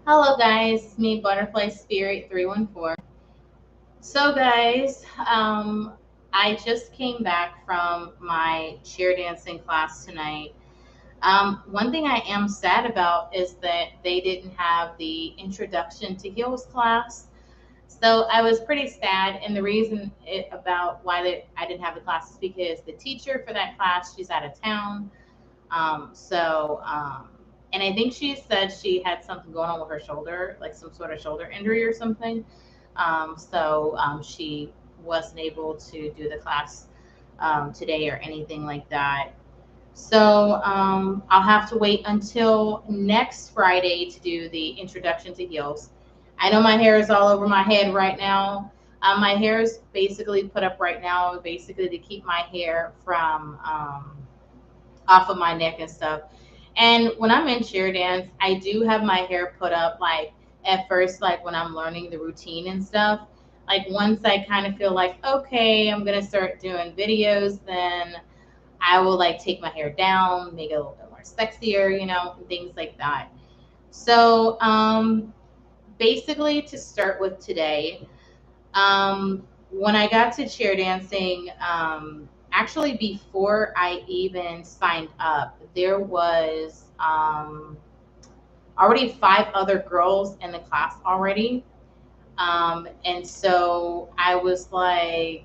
Hello guys, it's me Butterfly Spirit 314. So guys, I just came back from my cheer dancing class tonight. One thing I am sad about is that they didn't have the introduction to heels class. So I was pretty sad, and the reason about why I didn't have the class is because the teacher for that class, she's out of town. And I think she said she had something going on with her shoulder, like some sort of shoulder injury or something. She wasn't able to do the class today or anything like that. I'll have to wait until next Friday to do the introduction to heels. I know my hair is all over my head right now. My hair is basically put up right now, basically to keep my hair from off of my neck and stuff. And when I'm in cheer dance, I do have my hair put up like at first, like when I'm learning the routine and stuff. Like once I kind of feel like, okay, I'm gonna start doing videos, then I will like take my hair down, make it a little bit more sexier, things like that. So basically to start with today, when I got to cheer dancing, actually before I even signed up, there was already five other girls in the class already. And so I was like,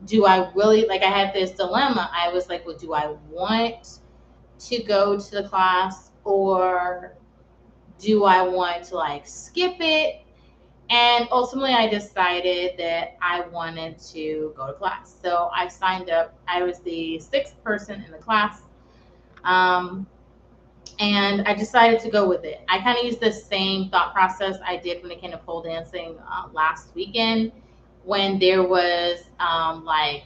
do I really, like, I had this dilemma. I was like, well, do I want to go to the class, or do I want to like skip it? And ultimately, I decided that I wanted to go to class. So I signed up. I was the sixth person in the class. Um, and I decided to go with it. I kind of used the same thought process I did when it came to pole dancing last weekend, when there was I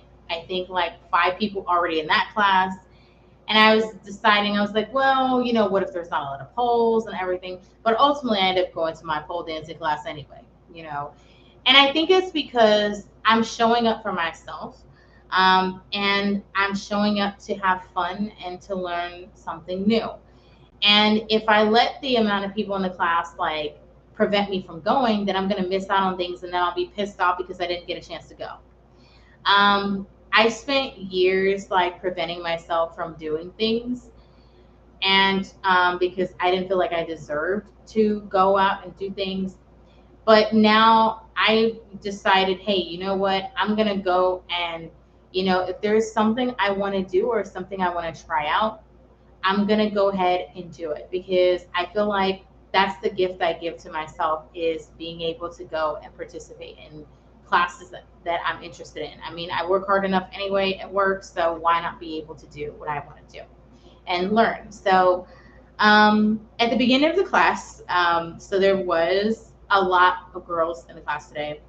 think like five people already in that class. And I was deciding, I was like, well, what if there's not a lot of poles and everything? But ultimately, I ended up going to my pole dancing class anyway, you know. And I think it's because I'm showing up for myself, and I'm showing up to have fun and to learn something new. And if I let the amount of people in the class like prevent me from going, then I'm going to miss out on things, and then I'll be pissed off because I didn't get a chance to go. I spent years like preventing myself from doing things, and because I didn't feel like I deserved to go out and do things. But now I decided, hey, you know what? I'm going to go, and, if there's something I want to do or something I want to try out, I'm going to go ahead and do it, because I feel like that's the gift I give to myself, is being able to go and participate in classes that I'm interested in. I mean, I work hard enough anyway at work, so why not be able to do what I want to do and learn? So at the beginning of the class, so there was a lot of girls in the class today.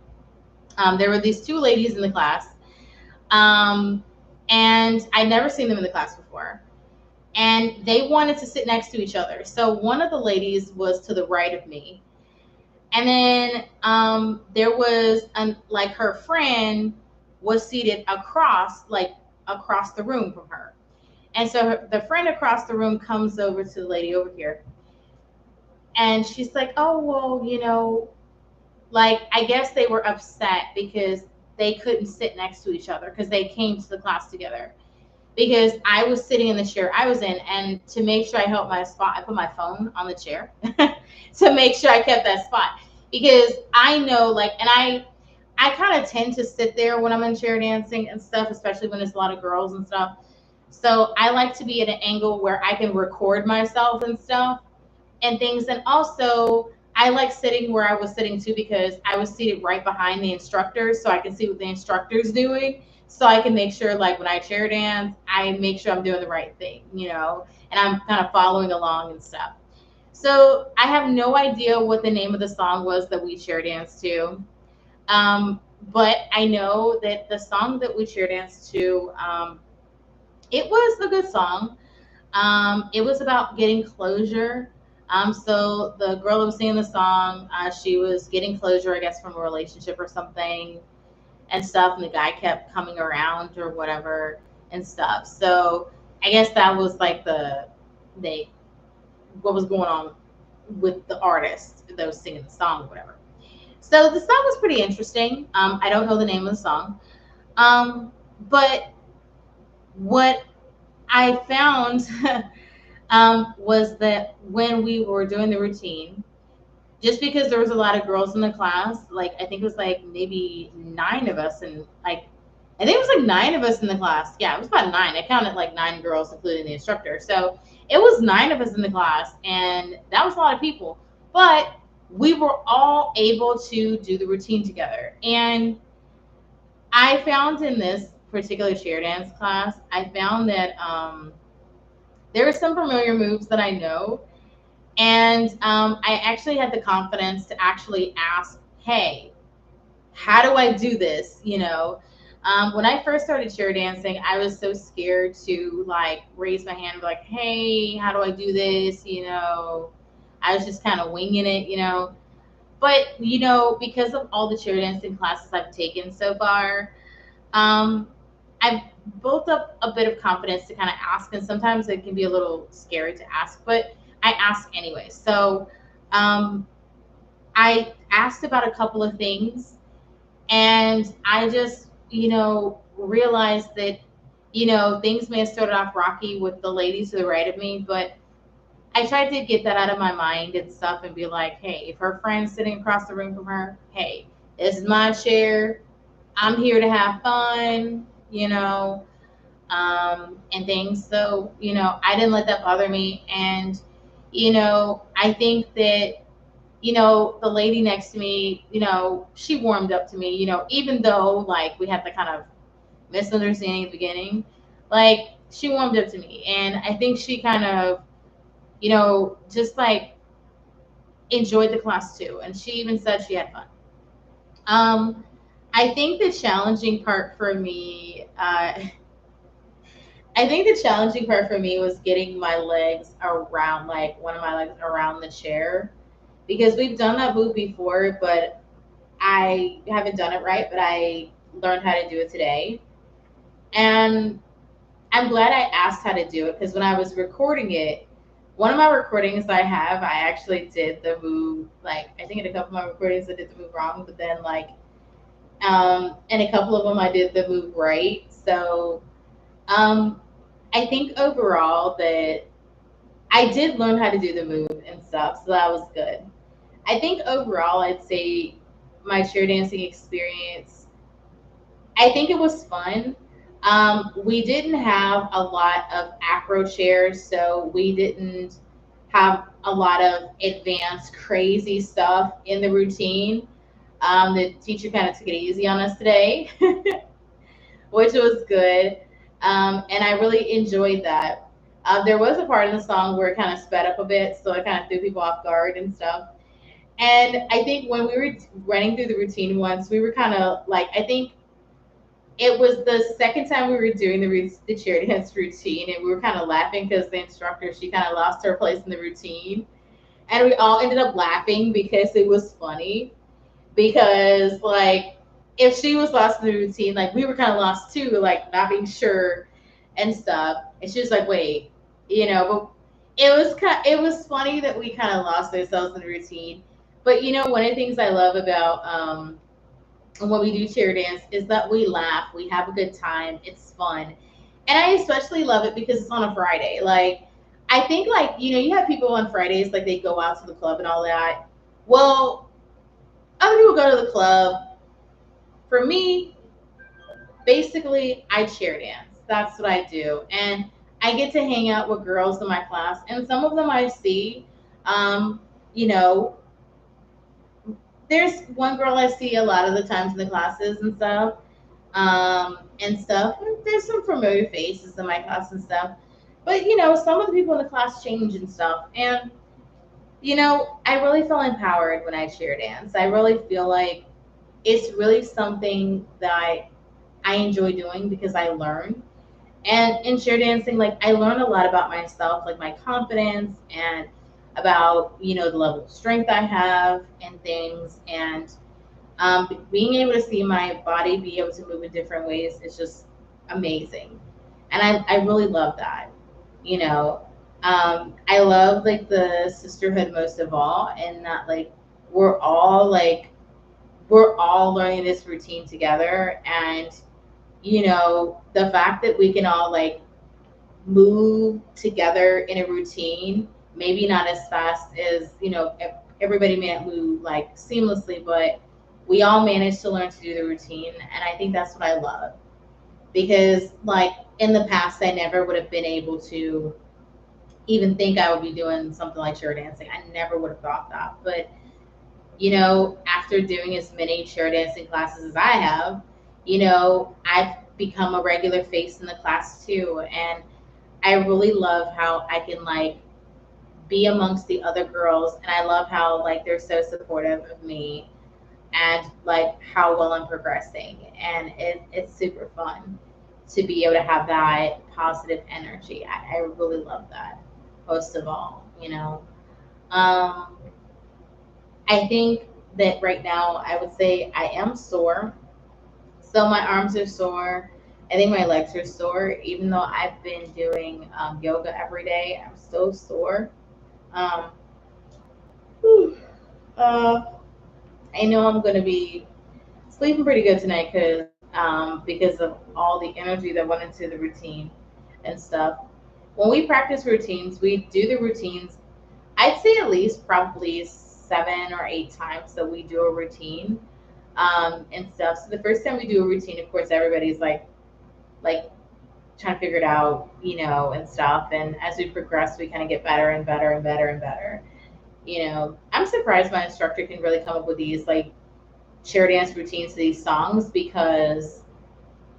There were these two ladies in the class, um, and I'd never seen them in the class before, and they wanted to sit next to each other. So one of the ladies was to the right of me, and then there was like her friend was seated across the room from her. And so the friend across the room comes over to the lady over here, and she's like, "Oh, well, like I guess they were upset because they couldn't sit next to each other because they came to the class together." Because I was sitting in the chair I was in, and to make sure I held my spot, I put my phone on the chair to make sure I kept that spot. Because I know, like, and I kind of tend to sit there when I'm in chair dancing and stuff, especially when there's a lot of girls and stuff. So I like to be at an angle where I can record myself and stuff and things. And also, I like sitting where I was sitting too, because I was seated right behind the instructors, so I can see what the instructor's doing. So I can make sure, like when I chair dance, I make sure I'm doing the right thing, and I'm kind of following along and stuff. So I have no idea what the name of the song was that we chair danced to. But I know that the song that we chair danced to, it was a good song. It was about getting closure. So the girl that was singing the song, she was getting closure, I guess, from a relationship or something and stuff. And the guy kept coming around or whatever and stuff. So I guess that was like they what was going on with the artist that was singing the song or whatever. So the song was pretty interesting. I don't know the name of the song. But what I found was that when we were doing the routine, just because there was a lot of girls in the class, like I think it was like maybe 9 of us, and like I think it was like 9 of us in the class. Yeah, it was about nine. I counted like 9 girls, including the instructor. So it was 9 of us in the class, and that was a lot of people. But we were all able to do the routine together. And I found in this particular chair dance class, I found that there are some familiar moves that I know, and I actually had the confidence to actually ask, "Hey, how do I do this?" When I first started chair dancing, I was so scared to like raise my hand, and be like, "Hey, how do I do this?" I was just kind of winging it. But because of all the chair dancing classes I've taken so far, um, I've built up a bit of confidence to kind of ask, and sometimes it can be a little scary to ask, but I ask anyway. So um, I asked about a couple of things, and I just, realized that, things may have started off rocky with the lady to the right of me, but I tried to get that out of my mind and stuff and be like, hey, if her friend's sitting across the room from her, hey, this is my chair. I'm here to have fun, and things. So, I didn't let that bother me. And, I think that, the lady next to me, she warmed up to me, even though like we had the kind of misunderstanding at the beginning, like she warmed up to me. And I think she kind of, just like enjoyed the class too. And she even said she had fun. Um, I think the challenging part for me, I think the challenging part for me was getting my legs around, like one of my legs around the chair, because we've done that move before, but I haven't done it right. But I learned how to do it today, and I'm glad I asked how to do it because when I was recording it, one of my recordings I have, I actually did the move. Like I think in a couple of my recordings I did the move wrong, but then like in a couple of them I did the move right. So um, I think overall that I did learn how to do the move and stuff, so that was good. I think overall, I'd say my chair dancing experience, I think it was fun. We didn't have a lot of acro chairs, so we didn't have a lot of advanced, crazy stuff in the routine. The teacher kind of took it easy on us today, which was good. And I really enjoyed that. There was a part in the song where it kind of sped up a bit, so it kind of threw people off guard and stuff. And I think when we were running through the routine once, we were kind of like, I think it was the second time we were doing the chair dance routine, and we were kind of laughing because the instructor, she kind of lost her place in the routine. And we all ended up laughing because it was funny. Because, like, if she was lost in the routine, like, we were kind of lost too, like, not being sure and stuff. And she was like, wait, but it was funny that we kind of lost ourselves in the routine. But one of the things I love about when we do chair dance is that we laugh, we have a good time, it's fun, and I especially love it because it's on a Friday. Like I think like you have people on Fridays like they go out to the club and all that. Well, other people go to the club. For me, basically, I chair dance. That's what I do, and I get to hang out with girls in my class, and some of them I see. Um, you know, there's one girl I see a lot of the times in the classes and stuff, and stuff. There's some familiar faces in my class and stuff, but some of the people in the class change and stuff, and I really feel empowered when I chair dance. I really feel like it's really something that I enjoy doing because I learn. And in chair dancing, like I learn a lot about myself, like my confidence and about the level of strength I have and things. And being able to see my body be able to move in different ways is just amazing. And I really love that, you know. I love like the sisterhood most of all, and that like we're all like we're all learning this routine together, and the fact that we can all like move together in a routine, maybe not as fast as everybody may not move like seamlessly, but we all manage to learn to do the routine, and I think that's what I love, because like in the past I never would have been able to even think I would be doing something like chair dancing. I never would have thought that. But, after doing as many chair dancing classes as I have, I've become a regular face in the class too. And I really love how I can like be amongst the other girls. And I love how like they're so supportive of me and like how well I'm progressing. And it's super fun to be able to have that positive energy. I really love that most of all, Um, I think that right now I would say I am sore. So my arms are sore. I think my legs are sore. Even though I've been doing yoga every day, I'm still sore. Um, whew. uh, I know I'm going to be sleeping pretty good tonight because of all the energy that went into the routine and stuff. When we practice routines, we do the routines. I'd say at least probably 7 or 8 times that we do a routine and stuff. So the first time we do a routine, of course, everybody's like trying to figure it out, and stuff. And as we progress, we kind of get better and better and better and better. I'm surprised my instructor can really come up with these like chair dance routines to these songs, because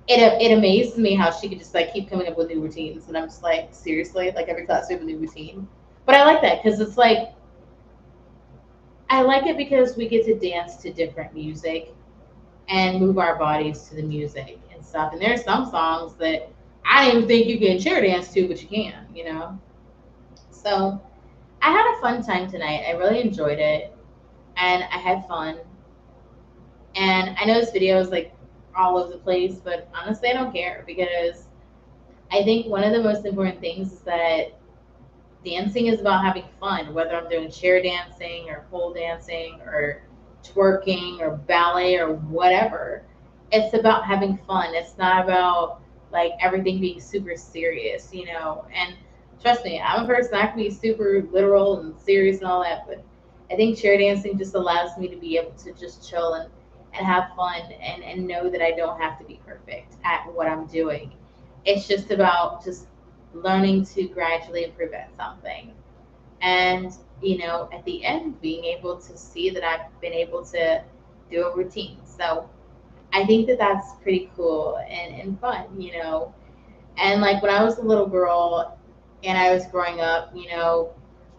it amazes me how she could just like keep coming up with new routines, and I'm just like, seriously, like every class we have a new routine. But I like that because it's like I like it because we get to dance to different music and move our bodies to the music and stuff. And there's some songs that I didn't even think you can chair dance to, but you can. So I had a fun time tonight. I really enjoyed it, and I had fun. And I know this video is like all over the place, but honestly, I don't care, because I think one of the most important things is that dancing is about having fun, whether I'm doing chair dancing or pole dancing or twerking or ballet or whatever. It's about having fun. It's not about like everything being super serious. And trust me, I'm a person, I can be super literal and serious and all that, but I think chair dancing just allows me to be able to just chill and have fun and know that I don't have to be perfect at what I'm doing. It's just about just learning to gradually improve at something. And, at the end, being able to see that I've been able to do a routine. So I think that that's pretty cool and fun. And like when I was a little girl and I was growing up,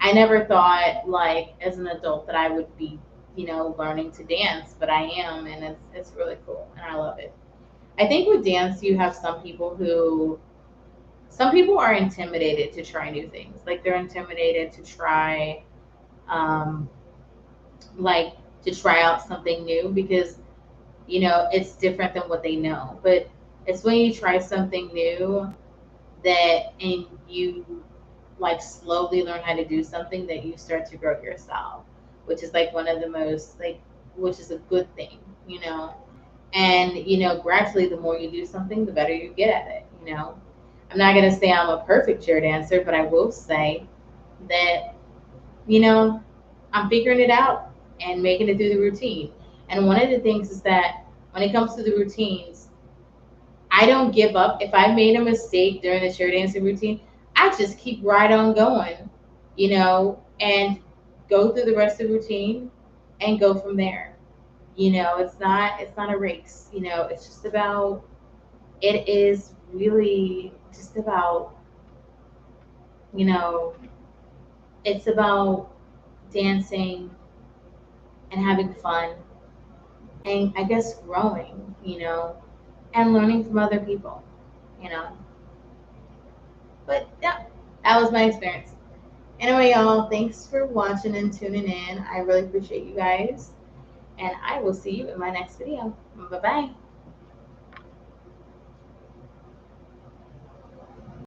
I never thought like as an adult that I would be, learning to dance, but I am, and it's really cool and I love it. I think with dance you have some people are intimidated to try new things. Like they're intimidated to try, um, like to try out something new because it's different than what they know. But it's when you try something new that and you like slowly learn how to do something that you start to grow yourself, which is like one of the most like, which is a good thing. And gradually the more you do something, the better you get at it. I'm not going to say I'm a perfect chair dancer, but I will say that, you know, I'm figuring it out and making it through the routine. And one of the things is that when it comes to the routines, I don't give up. If I made a mistake during the chair dancing routine, I just keep right on going, and go through the rest of the routine and go from there. It's not a race. It's just about it is really just about, you know, it's about dancing and having fun and I guess growing, and learning from other people, you know. But yeah, that was my experience. Anyway, y'all, thanks for watching and tuning in. I really appreciate you guys. And I will see you in my next video. Bye bye.